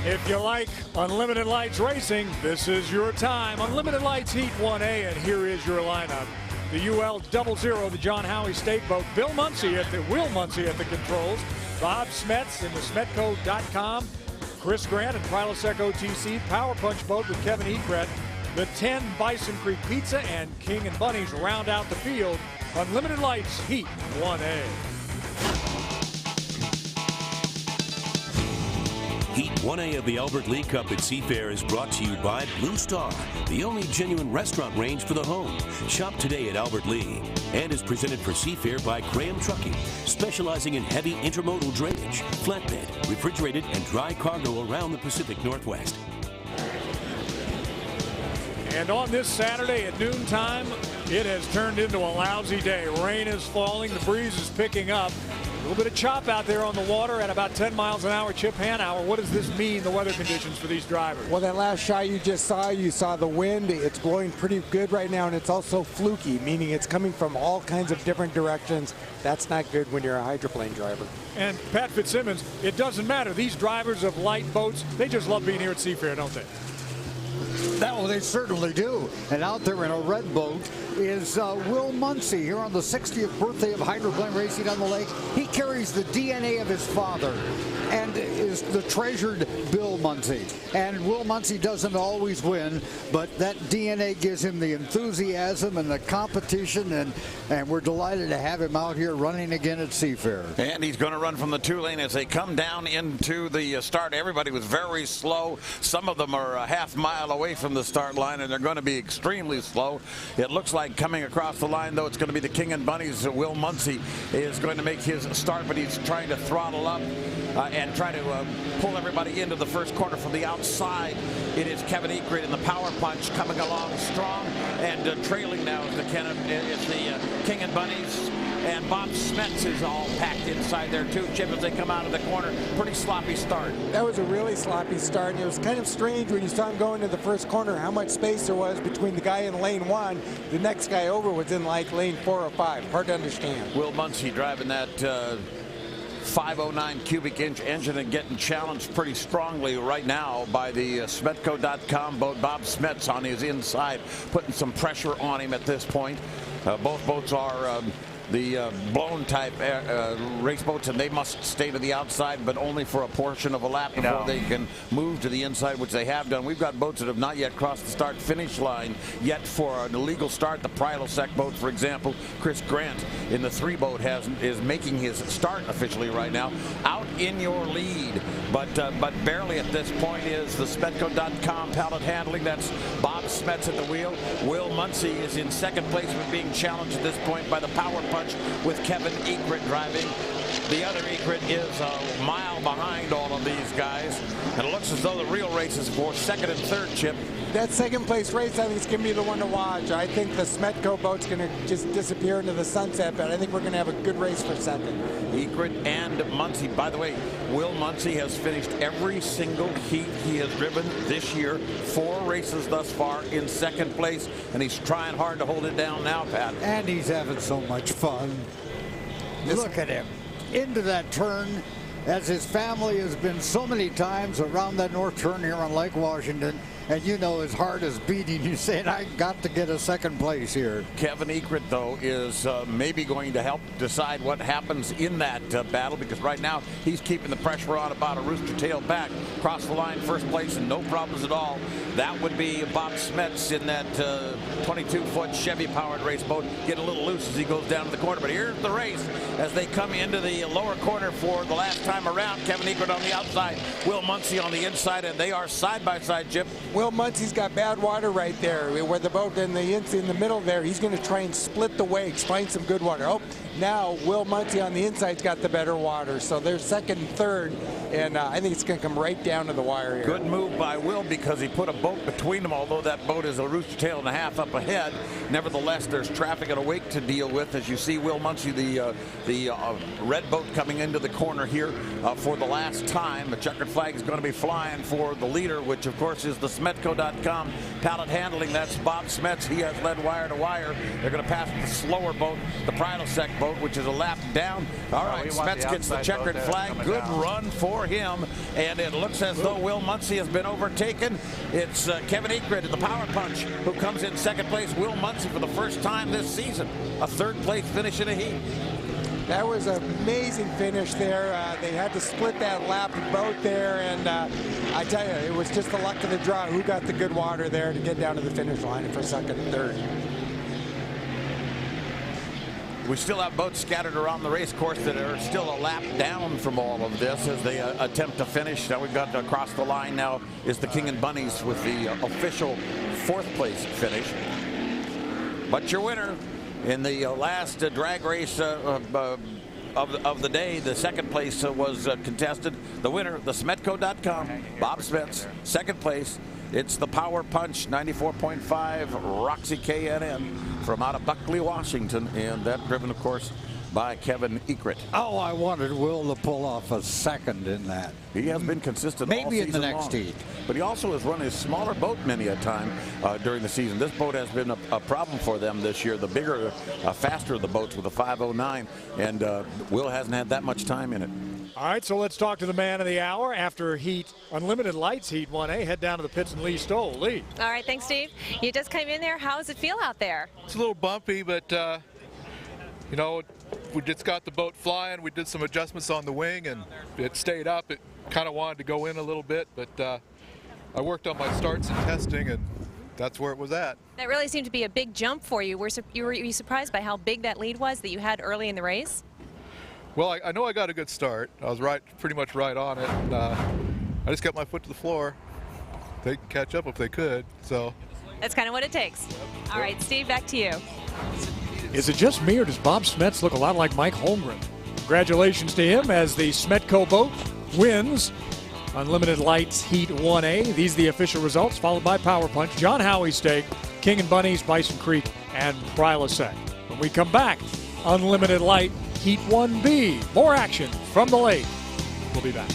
If you like Unlimited Lights racing, this is your time. Unlimited Lights Heat 1A, and here is your lineup. The UL 00, the John Howie State boat. Will Muncie at the controls. Bob Smets in the Smetco.com. Chris Grant and Prilosec OTC. Power Punch boat with Kevin Egret. The 10 Bison Creek Pizza and King and Bunnies round out the field. Unlimited Lights Heat 1A. Heat 1A of the Albert Lee Cup at Seafair is brought to you by Blue Star, the only genuine restaurant range for the home. Shop today at Albert Lee. And is presented for Seafair by Graham Trucking, specializing in heavy intermodal drainage, flatbed, refrigerated, and dry cargo around the Pacific Northwest. And on this Saturday at noontime, it has turned into a lousy day. Rain is falling, the breeze is picking up. A little bit of chop out there on the water at about 10 miles an hour, Chip Hanauer. What does this mean, the weather conditions for these drivers? Well, that last shot you saw the wind. It's blowing pretty good right now, and it's also fluky, meaning it's coming from all kinds of different directions. That's not good when you're a hydroplane driver. And Pat Fitzsimmons, it doesn't matter. These drivers of light boats, they just love being here at Seafair, don't they? Well, they certainly do. And out there in a red boat is Will Muncie here on the 60th birthday of hydroplane racing on the lake. He carries the DNA of his father and is the treasured Bill Muncie. And Will Muncie doesn't always win, but that DNA gives him the enthusiasm and the competition, and we're delighted to have him out here running again at Seafair. And he's going to run from the 2 lane as they come down into the start. Everybody was very slow. Some of them are a half mile away from the start line, and they're going to be extremely slow. It looks like coming across the line, though, it's going to be the King and Bunnies. Will Muncie is going to make his start, but he's trying to throttle up and try to pull everybody into the first corner from the outside. It is Kevin Egret in the Power Punch coming along strong, and trailing now is the King and Bunnies. And Bob Smets is all packed inside there too, Chip, as they come out of the corner. Pretty sloppy start. That was a really sloppy start. And it was kind of strange when you saw him go into the first corner, how much space there was between the guy in lane 1. The next guy over was in like lane 4 or 5. Hard to understand. Will Muncie driving that 509 cubic inch engine and getting challenged pretty strongly right now by the Smetco.com boat. Bob Smets on his inside, putting some pressure on him at this point. Both boats are the blown type race boats, and they must stay to the outside, but only for a portion of a lap before they can move to the inside, which they have done. We've got boats that have not yet crossed the start finish line yet for an illegal start. The Prilosec boat, for example, Chris Grant in the 3 boat is making his start officially right now. Out in your lead, but barely at this point is the Smetco.com pallet handling. That's Bob Smets at the wheel. Will Muncie is in second place, but being challenged at this point by the Power Punch with Kevin Egret driving. The other Egret is a mile behind all of these guys, and it looks as though the real race is for second and third, Chip. That second place race, I think, is going to be the one to watch. I think the Smetco boat's going to just disappear into the sunset, but I think we're going to have a good race for second. Egret and Muncie. By the way, Will Muncie has finished every single heat he has driven this year. 4 races thus far in second place, and he's trying hard to hold it down now, Pat. And he's having so much fun. Look at him into that turn, as his family has been so many times around that north turn here on Lake Washington. And you know his heart is beating. He's saying, I got to get a second place here. Kevin Egret, though, is maybe going to help decide what happens in that battle, because right now he's keeping the pressure on about a rooster tail back. Cross the line, first place, and no problems at all. That would be Bob Smets in that 22-foot Chevy-powered race boat. Get a little loose as he goes down to the corner. But here's the race as they come into the lower corner for the last time around. Kevin Egret on the outside, Will Muncie on the inside, and they are side by side, Chip. Will Muncie's got bad water right there where the boat in the middle there. He's going to try and split the wakes, find some good water. Oh, now Will Muncie on the inside's got the better water. So they're second and third, and I think it's going to come right down to the wire here. Good move by Will, because he put a boat between them, although that boat is a rooster tail and a half up ahead. Nevertheless, there's traffic and a wake to deal with as you see Will Muncie, the red boat, coming into the corner here for the last time. The checkered flag is going to be flying for the leader, which of course is the Smetco.com pallet handling. That's Bob Smets. He has led wire to wire. They're going to pass the slower boat, the Prilosec boat, which is a lap down. All right, Smets gets the checkered flag. Good run for him and it looks as though Will Muncie has been overtaken. It's Kevin Egret in the power punch who comes in second place. Will Muncie for the first time this season, a third place finish in a heat. That was an amazing finish there. They had to split that lap boat there, and I tell you, it was just the luck of the draw who got the good water there to get down to the finish line for second and third. We still have boats scattered around the race course that are still a lap down from all of this as they attempt to finish. Now we've got across the line now is the King and Bunnies with the official fourth place finish. But your winner in the last drag race of the day, the second place was contested. The winner, the Smetco.com, Bob Smets, second place. It's the Power Punch 94.5 Roxy KNN from out of Buckley, Washington, and that driven, of course, by Kevin Egret. Oh, I wanted Will to pull off a second in that. He has been consistent all Maybe in the season next long. heat. But he also has run his smaller boat many a time during the season. This boat has been a problem for them this year. The bigger, faster of the boats with a 509, and Will hasn't had that much time in it. All right, so let's talk to the man of the hour after Heat Unlimited Lights Heat 1A. Head down to the pits and Lee Stoll. Lee. All right, thanks, Steve. You just came in there. How does it feel out there? It's a little bumpy, but you know, we just got the boat flying. We did some adjustments on the wing, and it stayed up. It kind of wanted to go in a little bit, but I worked on my starts and testing, and that's where it was at. That really seemed to be a big jump for you. Were you surprised by how big that lead was that you had early in the race? Well, I know I got a good start. I was pretty much right on it. And, I just got my foot to the floor. They can catch up if they could. So that's kind of what it takes. All right, Steve, back to you. Is it just me, or does Bob Smets look a lot like Mike Holmgren? Congratulations to him as the Smetco boat wins Unlimited Lights Heat 1A. These are the official results, followed by Power Punch, John Howie Stake, King and Bunnies, Bison Creek, and Prilosec. When we come back, Unlimited Light Heat 1B. More action from the lake. We'll be back.